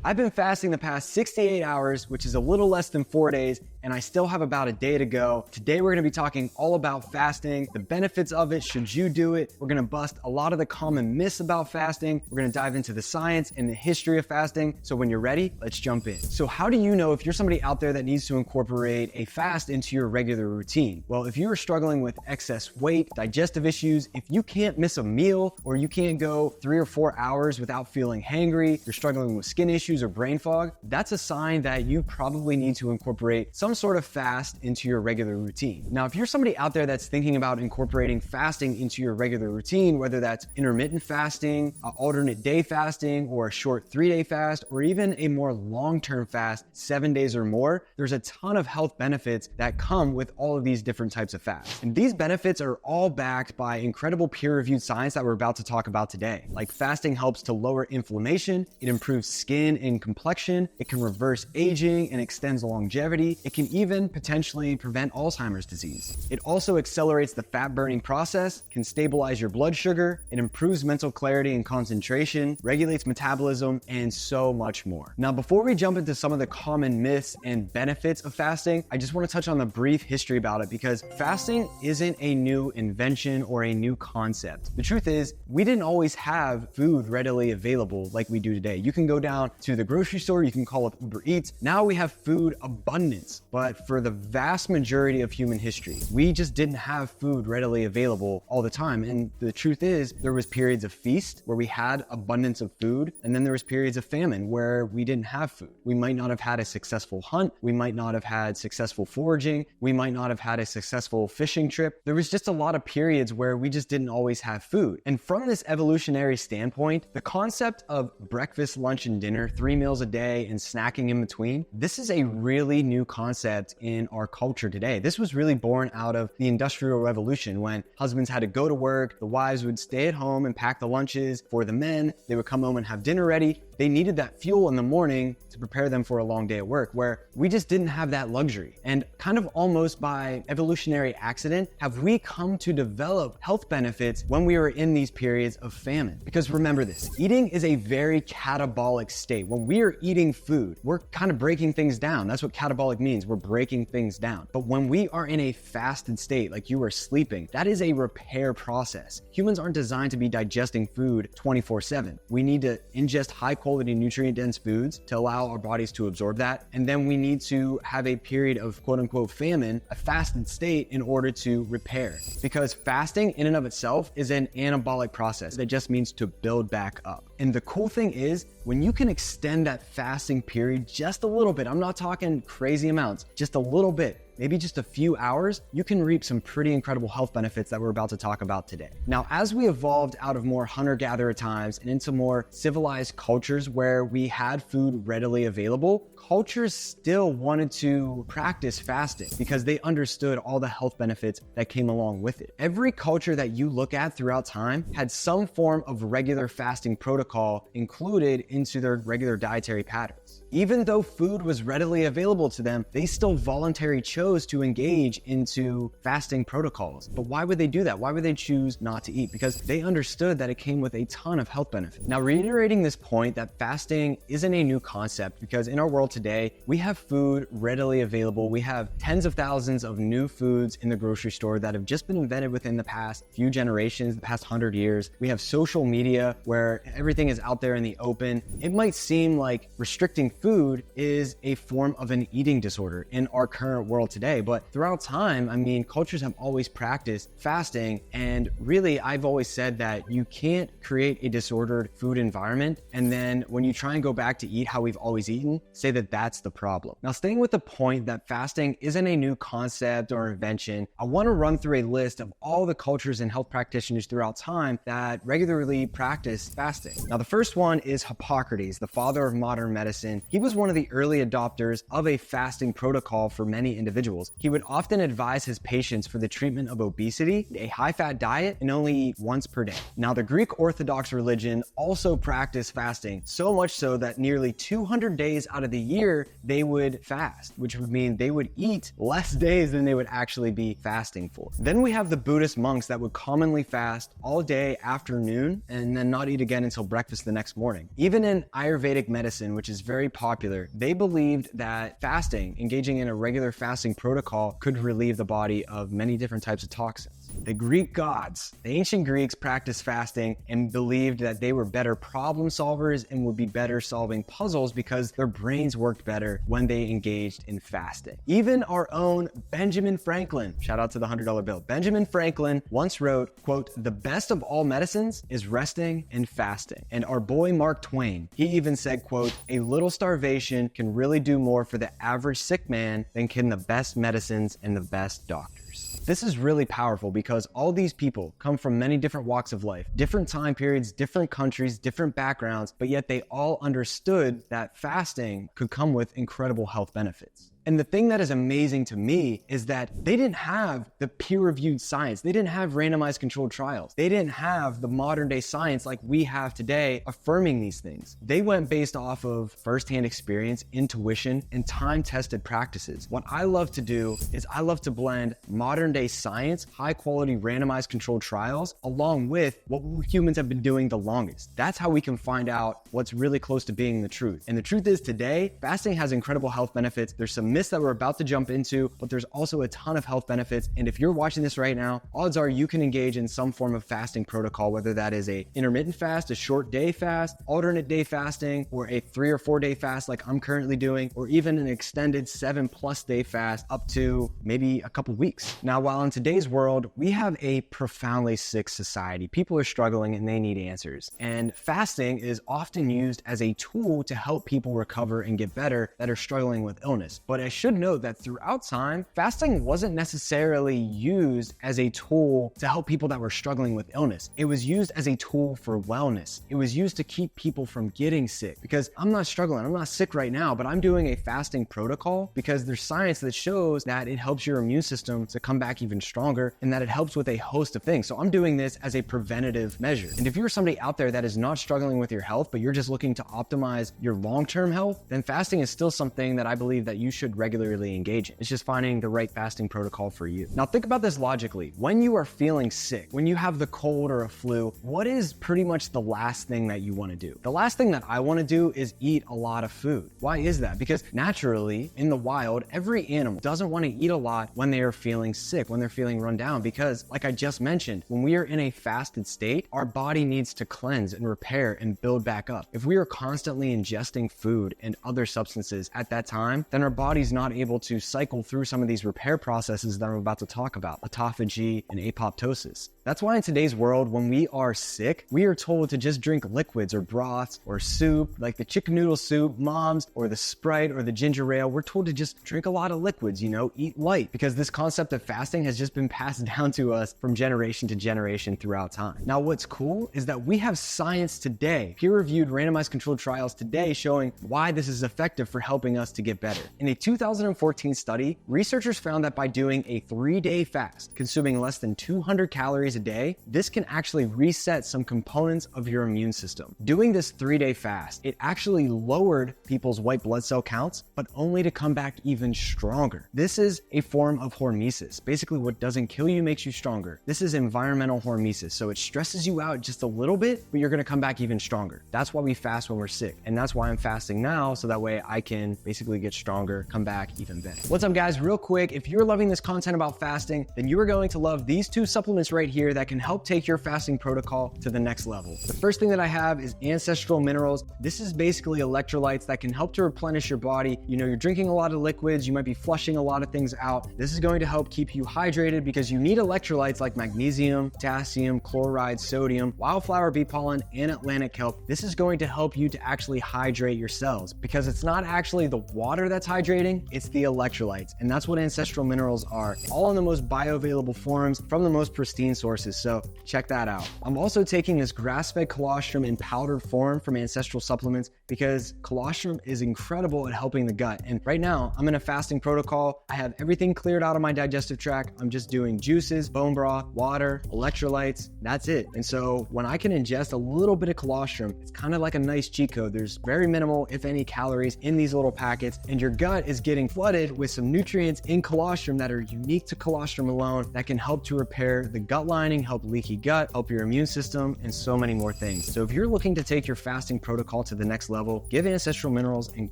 I've been fasting the past 68 hours, which is a little less than 4 days, and I still have about a day to go. Today, we're gonna be talking all about fasting, the benefits of it, should you do it? We're gonna bust a lot of the common myths about fasting. We're gonna dive into the science and the history of fasting. So when you're ready, let's jump in. So how do you know if you're somebody out there that needs to incorporate a fast into your regular routine? Well, if you are struggling with excess weight, digestive issues, if you can't miss a meal, or you can't go 3 or 4 hours without feeling hangry, you're struggling with skin issues or brain fog, that's a sign that you probably need to incorporate some sort of fast into your regular routine. Now, if you're somebody out there that's thinking about incorporating fasting into your regular routine, whether that's intermittent fasting, alternate day fasting, or a short 3-day fast, or even a more long-term fast, 7 days or more, there's a ton of health benefits that come with all of these different types of fasts. And these benefits are all backed by incredible peer-reviewed science that we're about to talk about today. Like fasting helps to lower inflammation, it improves skin and complexion, it can reverse aging and extends longevity, it can even potentially prevent Alzheimer's disease. It also accelerates the fat burning process, can stabilize your blood sugar, it improves mental clarity and concentration, regulates metabolism, and so much more. Now, before we jump into some of the common myths and benefits of fasting, I just want to touch on the brief history about it, because fasting isn't a new invention or a new concept. The truth is, we didn't always have food readily available like we do today. You can go down to the grocery store, you can call up Uber Eats. Now we have food abundance, but for the vast majority of human history, we just didn't have food readily available all the time. And the truth is, there was periods of feast where we had abundance of food, and then there was periods of famine where we didn't have food. We might not have had a successful hunt, we might not have had successful foraging, we might not have had a successful fishing trip. There was just a lot of periods where we just didn't always have food. And from this evolutionary standpoint, the concept of breakfast, lunch, and dinner, 3 meals a day and snacking in between, this is a really new concept in our culture today. This was really born out of the Industrial Revolution, when husbands had to go to work, the wives would stay at home and pack the lunches for the men, they would come home and have dinner ready. They needed that fuel in the morning to prepare them for a long day at work, where we just didn't have that luxury. And kind of almost by evolutionary accident, have we come to develop health benefits when we were in these periods of famine. Because remember this, eating is a very catabolic state. When we are eating food, we're kind of breaking things down. That's what catabolic means, we're breaking things down. But when we are in a fasted state, like you are sleeping, that is a repair process. Humans aren't designed to be digesting food 24/7. We need to ingest high quality nutrient-dense foods to allow our bodies to absorb that. And then we need to have a period of quote unquote famine, a fasted state, in order to repair. Because fasting in and of itself is an anabolic process that just means to build back up. And the cool thing is, when you can extend that fasting period just a little bit, I'm not talking crazy amounts, just a little bit, maybe just a few hours, you can reap some pretty incredible health benefits that we're about to talk about today. Now, as we evolved out of more hunter-gatherer times and into more civilized cultures where we had food readily available, cultures still wanted to practice fasting because they understood all the health benefits that came along with it. Every culture that you look at throughout time had some form of regular fasting protocol included into their regular dietary patterns. Even though food was readily available to them, they still voluntarily chose to engage into fasting protocols. But why would they do that? Why would they choose not to eat? Because they understood that it came with a ton of health benefits. Now, reiterating this point that fasting isn't a new concept, because in our world today, we have food readily available. We have tens of thousands of new foods in the grocery store that have just been invented within the past few generations, the past 100 years. We have social media where everything is out there in the open. It might seem like restricting food is a form of an eating disorder in our current world today, but throughout time, I mean, cultures have always practiced fasting, and really, I've always said that you can't create a disordered food environment and then when you try and go back to eat how we've always eaten, say that that's the problem. Now, staying with the point that fasting isn't a new concept or invention, I want to run through a list of all the cultures and health practitioners throughout time that regularly practice fasting. Now, the first one is Hippocrates, the father of modern medicine. He was one of the early adopters of a fasting protocol for many individuals. individuals. He would often advise his patients for the treatment of obesity, a high-fat diet, and only eat once per day. Now, the Greek Orthodox religion also practiced fasting, so much so that nearly 200 days out of the year, they would fast, which would mean they would eat less days than they would actually be fasting for. Then we have the Buddhist monks that would commonly fast all day afternoon and then not eat again until breakfast the next morning. Even in Ayurvedic medicine, which is very popular, they believed that fasting, engaging in a regular fasting protocol, could relieve the body of many different types of toxins. The Greek gods, the ancient Greeks practiced fasting and believed that they were better problem solvers and would be better solving puzzles because their brains worked better when they engaged in fasting. Even our own Benjamin Franklin, shout out to the $100 bill, Benjamin Franklin once wrote, quote, "The best of all medicines is resting and fasting." And our boy Mark Twain, he even said, quote, "A little starvation can really do more for the average sick man than can the best medicines and the best doctors." This is really powerful because all these people come from many different walks of life, different time periods, different countries, different backgrounds, but yet they all understood that fasting could come with incredible health benefits. And the thing that is amazing to me is that they didn't have the peer-reviewed science. They didn't have randomized controlled trials. They didn't have the modern day science like we have today affirming these things. They went based off of firsthand experience, intuition, and time-tested practices. What I love to do is I love to blend modern day science, high quality randomized controlled trials, along with what humans have been doing the longest. That's how we can find out what's really close to being the truth. And the truth is today, fasting has incredible health benefits. There's some myths that we're about to jump into, but there's also a ton of health benefits. And if you're watching this right now, odds are you can engage in some form of fasting protocol, whether that is a intermittent fast, a short day fast, alternate day fasting, or a 3 or 4 day fast like I'm currently doing, or even an extended 7+ day fast up to maybe a couple weeks. Now, while in today's world, we have a profoundly sick society. People are struggling and they need answers. And fasting is often used as a tool to help people recover and get better that are struggling with illness. But I should note that throughout time, fasting wasn't necessarily used as a tool to help people that were struggling with illness. It was used as a tool for wellness. It was used to keep people from getting sick. Because I'm not struggling, I'm not sick right now, but I'm doing a fasting protocol because there's science that shows that it helps your immune system to come back even stronger and that it helps with a host of things. So I'm doing this as a preventative measure. And if you're somebody out there that is not struggling with your health, but you're just looking to optimize your long-term health, then fasting is still something that I believe that you should regularly engage in. It's just finding the right fasting protocol for you. Now think about this logically. When you are feeling sick, when you have the cold or a flu, what is pretty much the last thing that you want to do? The last thing that I want to do is eat a lot of food. Why is that? Because naturally, in the wild, every animal doesn't want to eat a lot when they are feeling sick, when they're feeling run down, because like I just mentioned, when we are in a fasted state, our body needs to cleanse and repair and build back up. If we are constantly ingesting food and other substances at that time, then our body's not able to cycle through some of these repair processes that I'm about to talk about, autophagy and apoptosis. That's why in today's world, when we are sick, we are told to just drink liquids or broths or soup, like the chicken noodle soup, Mom's, or the Sprite or the ginger ale. We're told to just drink a lot of liquids, eat light, because this concept of fasting has just been passed down to us from generation to generation throughout time. Now, what's cool is that we have science today, peer-reviewed randomized controlled trials today showing why this is effective for helping us to get better. In a 2014 study, researchers found that by doing a 3-day fast, consuming less than 200 calories a day, this can actually reset some components of your immune system. Doing this 3-day fast, it actually lowered people's white blood cell counts, but only to come back even stronger. This is a form of hormesis. Basically, what doesn't kill you makes you stronger. This is environmental hormesis. So it stresses you out just a little bit, but you're gonna come back even stronger. That's why we fast when we're sick. And that's why I'm fasting now, so that way I can basically get stronger, come back even better. What's up, guys? Real quick, if you're loving this content about fasting, then you are going to love these 2 supplements right here that can help take your fasting protocol to the next level. The first thing that I have is Ancestral Minerals. This is basically electrolytes that can help to replenish your body. You're drinking a lot of liquids, you might be flushing a lot of things out. This is going to help keep you hydrated because you need electrolytes like magnesium, potassium, chloride, sodium, wildflower bee pollen, and Atlantic kelp. This is going to help you to actually hydrate your cells because it's not actually the water that's hydrating, training, it's the electrolytes. And that's what ancestral minerals are, all in the most bioavailable forms from the most pristine sources. So check that out. I'm also taking this grass-fed colostrum in powdered form from Ancestral Supplements because colostrum is incredible at helping the gut. And right now I'm in a fasting protocol. I have everything cleared out of my digestive tract. I'm just doing juices, bone broth, water, electrolytes. That's it. And so when I can ingest a little bit of colostrum, it's kind of like a nice cheat code. There's very minimal, if any, calories in these little packets, and your gut is getting flooded with some nutrients in colostrum that are unique to colostrum alone that can help to repair the gut lining, help leaky gut, help your immune system, and so many more things. So if you're looking to take your fasting protocol to the next level, give ancestral minerals and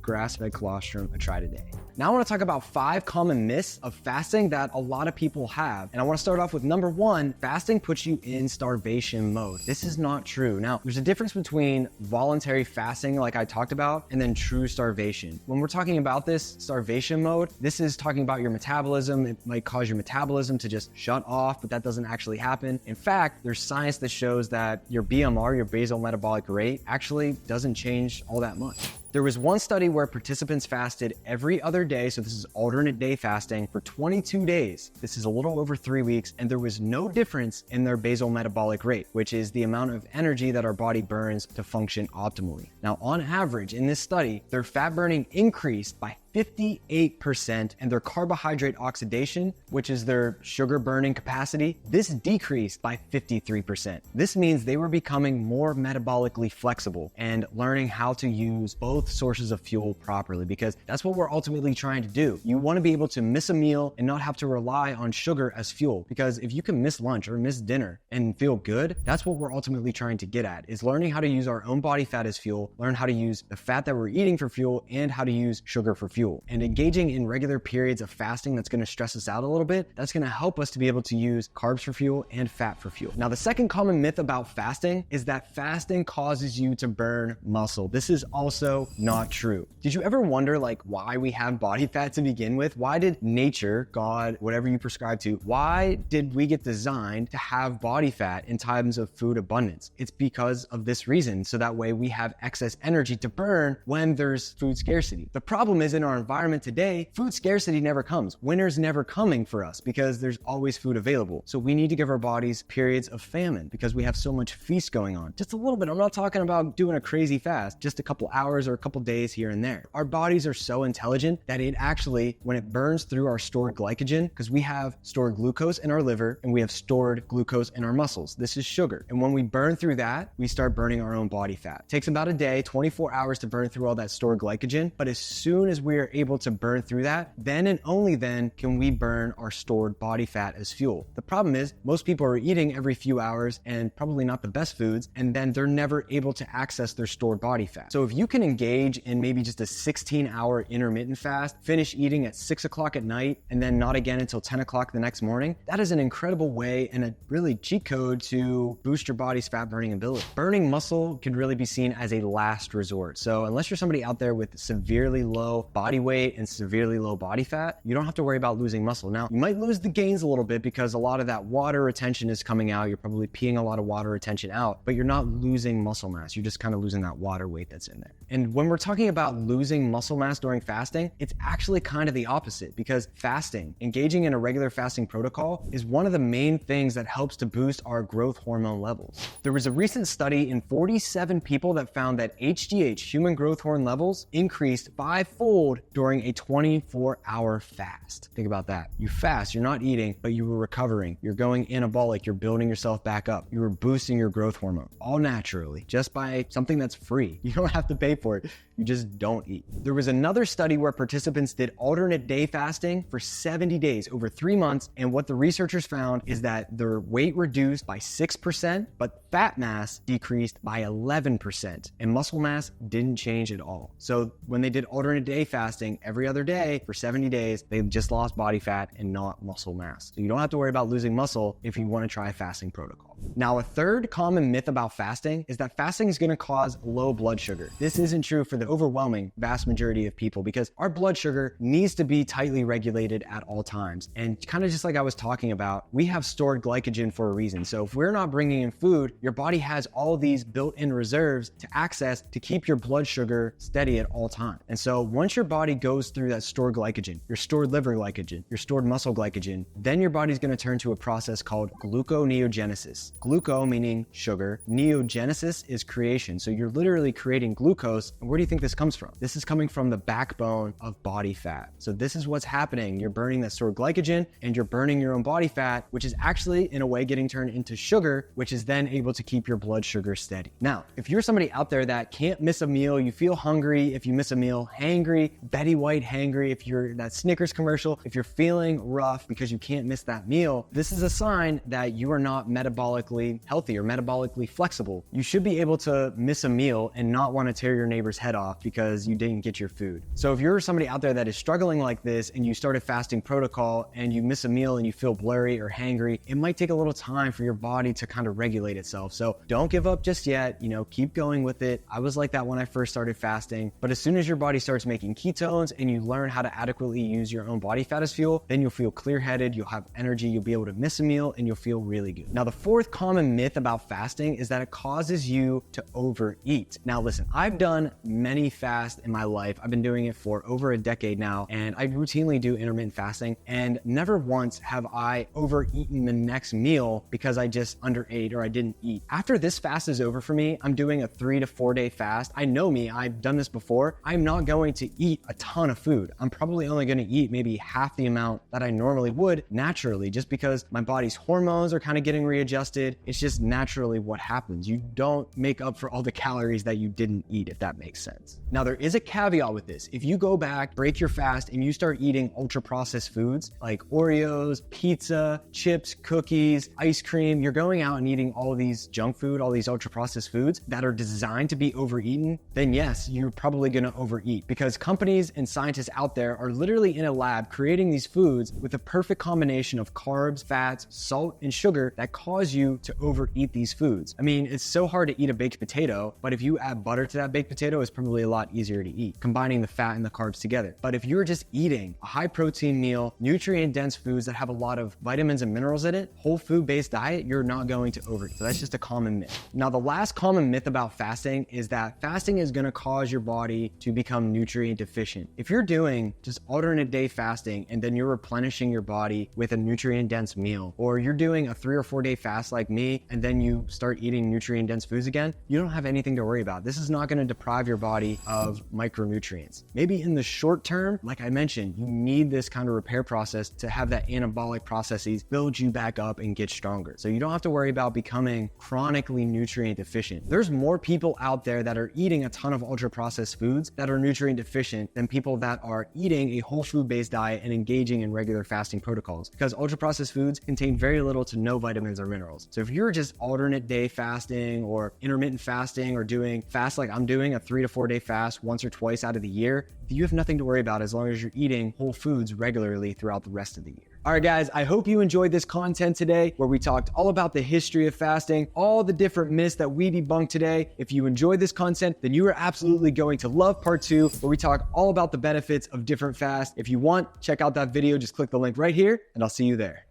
grass-fed colostrum a try today. Now I want to talk about 5 common myths of fasting that a lot of people have. And I want to start off with number 1, fasting puts you in starvation mode. This is not true. Now, there's a difference between voluntary fasting, like I talked about, and then true starvation. When we're talking about this starvation mode, this is talking about your metabolism. It might cause your metabolism to just shut off, but that doesn't actually happen. In fact, there's science that shows that your BMR, your basal metabolic rate, actually doesn't change all that much. There was one study where participants fasted every other day, so this is alternate day fasting, for 22 days. This is a little over 3 weeks, and there was no difference in their basal metabolic rate, which is the amount of energy that our body burns to function optimally. Now, on average, in this study, their fat burning increased by 58%, and their carbohydrate oxidation, which is their sugar burning capacity, this decreased by 53%. This means they were becoming more metabolically flexible and learning how to use both sources of fuel properly, because that's what we're ultimately trying to do. You want to be able to miss a meal and not have to rely on sugar as fuel, because if you can miss lunch or miss dinner and feel good, that's what we're ultimately trying to get at, is learning how to use our own body fat as fuel, learn how to use the fat that we're eating for fuel, and how to use sugar for fuel. And engaging in regular periods of fasting that's going to stress us out a little bit, that's going to help us to be able to use carbs for fuel and fat for fuel. Now, the second common myth about fasting is that fasting causes you to burn muscle. This is also not true. Did you ever wonder why we have body fat to begin with? Why did nature, God, whatever you prescribe to, why did we get designed to have body fat in times of food abundance? It's because of this reason, so that way we have excess energy to burn when there's food scarcity. The problem is, in our environment today, food scarcity never comes. Winter's never coming for us because there's always food available. So we need to give our bodies periods of famine because we have so much feast going on. Just a little bit. I'm not talking about doing a crazy fast, just a couple hours or a couple days here and there. Our bodies are so intelligent that it actually, when it burns through our stored glycogen, because we have stored glucose in our liver and we have stored glucose in our muscles. This is sugar. And when we burn through that, we start burning our own body fat. It takes about a day, 24 hours to burn through all that stored glycogen. But as soon as we are able to burn through that, then and only then can we burn our stored body fat as fuel. The problem is most people are eating every few hours and probably not the best foods, and then they're never able to access their stored body fat. So if you can engage in maybe just a 16-hour intermittent fast, finish eating at 6 o'clock at night, and then not again until 10 o'clock the next morning, that is an incredible way and a really cheat code to boost your body's fat burning ability. Burning muscle can really be seen as a last resort. So unless you're somebody out there with severely low body weight and severely low body fat, you don't have to worry about losing muscle. Now, you might lose the gains a little bit because a lot of that water retention is coming out. You're probably peeing a lot of water retention out, but you're not losing muscle mass. You're just kind of losing that water weight that's in there. And when we're talking about losing muscle mass during fasting, it's actually kind of the opposite, because fasting, engaging in a regular fasting protocol, is one of the main things that helps to boost our growth hormone levels. There was a recent study in 47 people that found that HGH, human growth hormone levels, increased 5-fold during a 24-hour fast. Think about that. You fast, you're not eating, but you were recovering. You're going anabolic, you're building yourself back up. You were boosting your growth hormone, all naturally, just by something that's free. You don't have to pay for it. You just don't eat. There was another study where participants did alternate day fasting for 70 days, over 3 months, and what the researchers found is that their weight reduced by 6%, but fat mass decreased by 11%, and muscle mass didn't change at all. So when they did alternate day fasting every other day for 70 days, they just lost body fat and not muscle mass. So you don't have to worry about losing muscle if you want to try a fasting protocol. Now, a third common myth about fasting is that fasting is going to cause low blood sugar. This isn't true for the overwhelming vast majority of people because our blood sugar needs to be tightly regulated at all times. And kind of just like I was talking about, we have stored glycogen for a reason. So if we're not bringing in food, your body has all these built-in reserves to access to keep your blood sugar steady at all times. And so once your body goes through that stored glycogen, your stored liver glycogen, your stored muscle glycogen, then your body's going to turn to a process called gluconeogenesis. Gluco meaning sugar, neogenesis is creation. So you're literally creating glucose. And where do you think this comes from? This is coming from the backbone of body fat. So this is what's happening. You're burning that stored glycogen and you're burning your own body fat, which is actually in a way getting turned into sugar, which is then able to keep your blood sugar steady. Now, if you're somebody out there that can't miss a meal, you feel hungry if you miss a meal, hangry, Betty White hangry, if you're that Snickers commercial, if you're feeling rough because you can't miss that meal, this is a sign that you are not metabolically healthy or metabolically flexible. You should be able to miss a meal and not want to tear your neighbor's head off because you didn't get your food. So if you're somebody out there that is struggling like this and you start a fasting protocol and you miss a meal and you feel blurry or hangry, it might take a little time for your body to kind of regulate itself. So don't give up just yet, keep going with it. I was like that when I first started fasting, but as soon as your body starts making ketones and you learn how to adequately use your own body fat as fuel, then you'll feel clear-headed, you'll have energy, you'll be able to miss a meal, and you'll feel really good. Now, the fourth common myth about fasting is that it causes you to overeat. Now, listen, I've done many fasts in my life. I've been doing it for over a decade now, and I routinely do intermittent fasting, and never once have I overeaten the next meal because I just underate or I didn't eat. After this fast is over for me, I'm doing a 3 to 4 day fast. I know me, I've done this before. I'm not going to eat a ton of food. I'm probably only going to eat maybe half the amount that I normally would naturally, just because my body's hormones are kind of getting readjusted. It's just naturally what happens. You don't make up for all the calories that you didn't eat, if that makes sense. Now, there is a caveat with this. If you go back, break your fast, and you start eating ultra processed foods like Oreos, pizza, chips, cookies, ice cream, you're going out and eating all of these junk food, all these ultra processed foods that are designed to be overeaten, then yes, you're probably going to overeat because companies and scientists out there are literally in a lab creating these foods with a perfect combination of carbs, fats, salt, and sugar that cause you to overeat these foods. I mean, it's so hard to eat a baked potato, but if you add butter to that baked potato, it's probably a lot easier to eat, combining the fat and the carbs together. But if you're just eating a high protein meal, nutrient dense foods that have a lot of vitamins and minerals in it, whole food based diet, you're not going to overeat. So that's just a common myth. Now, the last common myth about fasting is that fasting is going to cause your body to become nutrient deficient. If you're doing just alternate day fasting and then you're replenishing your body with a nutrient dense meal, or you're doing a 3 or 4 day fast like me and then you start eating nutrient dense foods again, you don't have anything to worry about. This is not going to deprive your body of micronutrients. Maybe in the short term, like I mentioned, you need this kind of repair process to have that anabolic processes build you back up and get stronger. So you don't have to worry about becoming chronically nutrient deficient. There's more people out there that are eating a ton of ultra processed foods that are nutrient deficient than people that are eating a whole food based diet and engaging in regular fasting protocols, because ultra processed foods contain very little to no vitamins or minerals. So if you're just alternate day fasting or intermittent fasting or doing fast like I'm doing, a 3 to 4 day fast once or twice out of the year, you have nothing to worry about as long as you're eating whole foods regularly throughout the rest of the year. All right, guys, I hope you enjoyed this content today where we talked all about the history of fasting, all the different myths that we debunked today. If you enjoyed this content, then you are absolutely going to love part 2, where we talk all about the benefits of different fasts. If you want, check out that video. Just click the link right here, and I'll see you there.